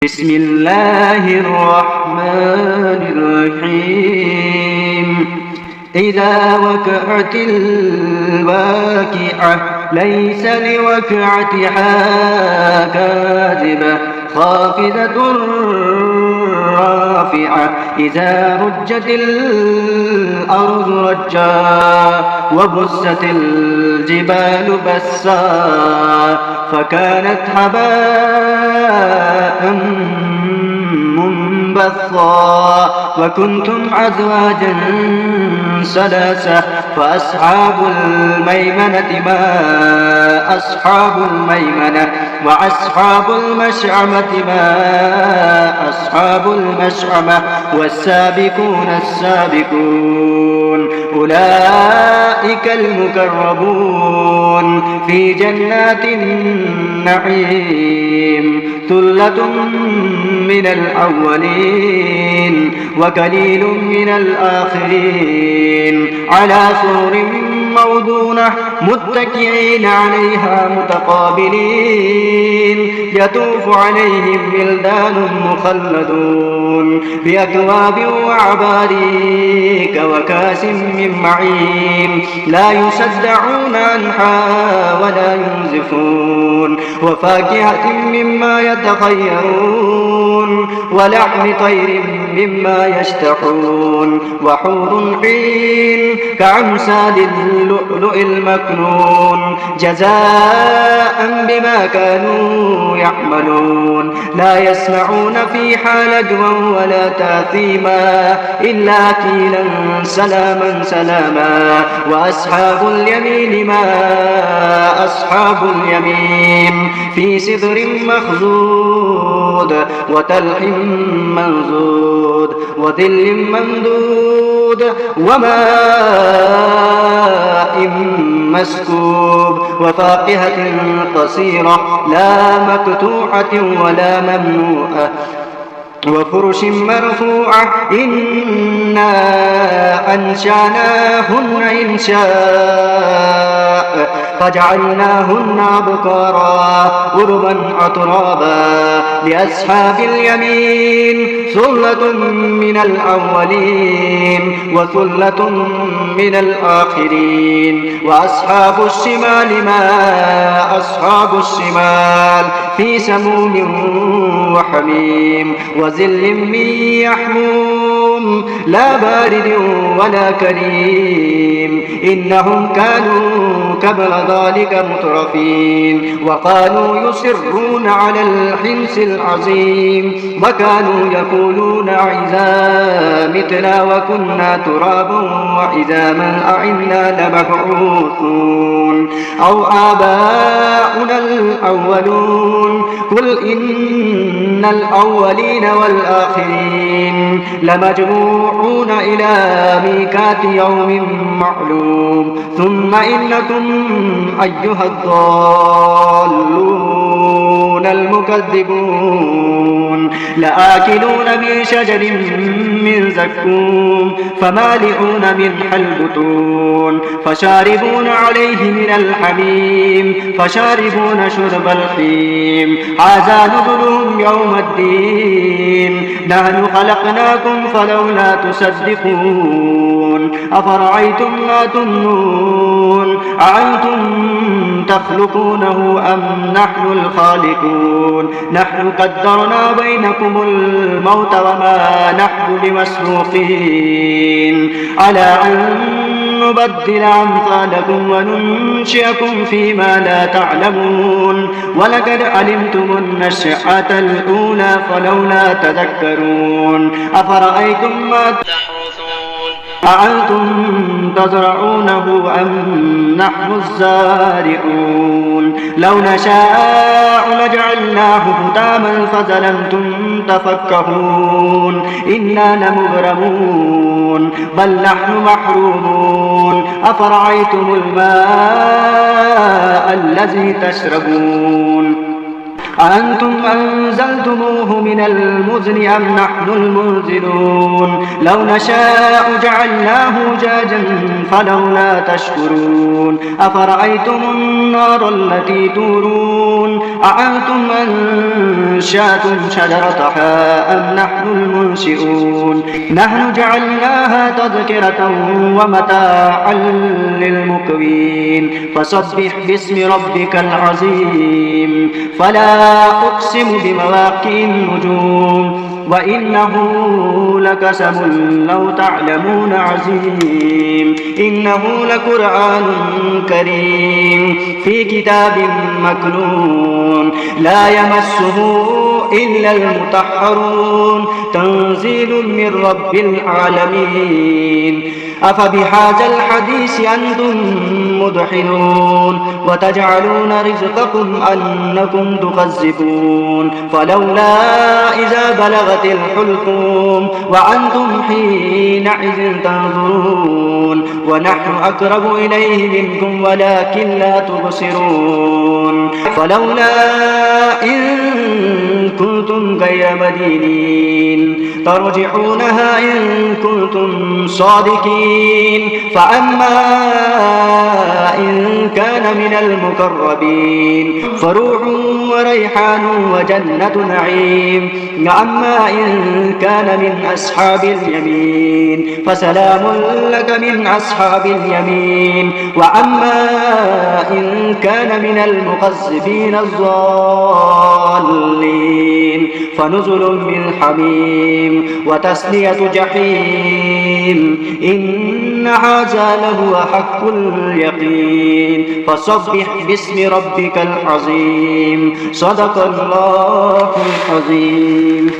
بسم الله الرحمن الرحيم إذا وقعت الواقعة ليس لوقعتها كاذبة خافضة رافعة إذا رجت الأرض رجا وبست الجبال بسا فكانت هباء منبثا وكنتم أزواجا ثلاثة فأصحاب الميمنة ما أصحاب الميمنة وأصحاب المشأمة ما أصحاب المشأمة والسابقون السابقون أولئك المقربون في جنات النعيم ثلة من الأولين وقليل من الآخرين على سرر موضونة متكئين عليها متقابلين يطوف عليهم ولدان مخلدون بأكواب وعباريك وكاس من معين لا يصدعون عنها ولا ينزفون وفاكهة مما يتخيرون ولحم طير مما يشتهون وحور عين كأمثال اللؤلؤ المكنون جزاء بما كانوا يعملون لا يسمعون فيها لغوا ولا تأثيما إلا قيلا سلاما سلاما وأصحاب اليمين ما أصحاب اليمين في سدر مخضود وطلح منضود وظل ممدود وماء مسكوب وفاكهة قصيرة لا مقطوعة ولا ممنوعة وفرش مرفوعة إنا أنشأناهن إنشاء فجعلناهن أبكارا عربا أترابا لأصحاب اليمين ثلة من الأولين وثلة من الآخرين وأصحاب الشمال ما أصحاب الشمال في سموم وحميم وظل من يحموم لا بارد ولا كريم إنهم كانوا قبل ذلك مترفين وقالوا يصرون على الحنث العظيم وكانوا يقولون إذا متنا وكنا ترابا وعظاما أئنا لمبعوثون أو آباؤنا الأولون قل إن الأولين والآخرين لمجموعون إلى ميقات يوم معلوم ثم إنكم أيها الضالون المكذبون لآكلون من شجر من زقوم فمالئون منها البطون فشاربون عليه من الحميم فشاربون شرب الحميم هذا نزلهم يوم الدين نحن خلقناكم فلولا تصدقون أفرأيتم ما تمنون أأنتم تخلقونه أم نحن الخالقون نحن قدرنا بينكم الموت وما نحن بمسبوقين على أن نبدل أمثالكم وننشئكم فيما لا تعلمون ولقد علمتم النشأة الأولى فلولا تذكرون أفرأيتم ما تحرثون أأنتم تزرعونه أم نحن الزارعون لو نشاء لجعلناه حطاما فظلمتم تفكهون إنا لمغرمون بل نحن محرومون أفرأيتم الماء الذي تشربون أأنتم أنزلتموه من المزن أم نحن المنزلون لو نشاء جعلناه جاجا فلولا تشكرون أفرأيتم النار التي تورون أأنتم أنشأتم شجرتها أم نحن المنشئون نحن جعلناها تذكرة ومتاعا للمقوين فسبح باسم ربك العظيم فلا أقسم بمواقع النجوم وإنه لقسم لو تعلمون عظيم إنه لقرآن كريم في كتاب مكنون لا يمسه إلا المطهرون تنزيل من رب العالمين أفبهذا الحديث أنتم مدحنون وتجعلون رزقكم أنكم تكذبون فلولا إذا بلغت الحلقوم وأنتم حينئذ تنظرون ونحن أقرب إليه منكم ولكن لا تبصرون فلولا إن كنتم غير مدينين ترجعونها إن كنتم صادقين فأما إن كان من المقربين فروح وريحان وجنة نعيم وأما إن كان من أصحاب اليمين فسلام لك من أصحاب اليمين وأما إن كان من المكذبين الضالين فنزل من حميم وتسلية جحيم إن هذا لهو حق اليقين فسبح باسم ربك العظيم صدق الله العظيم.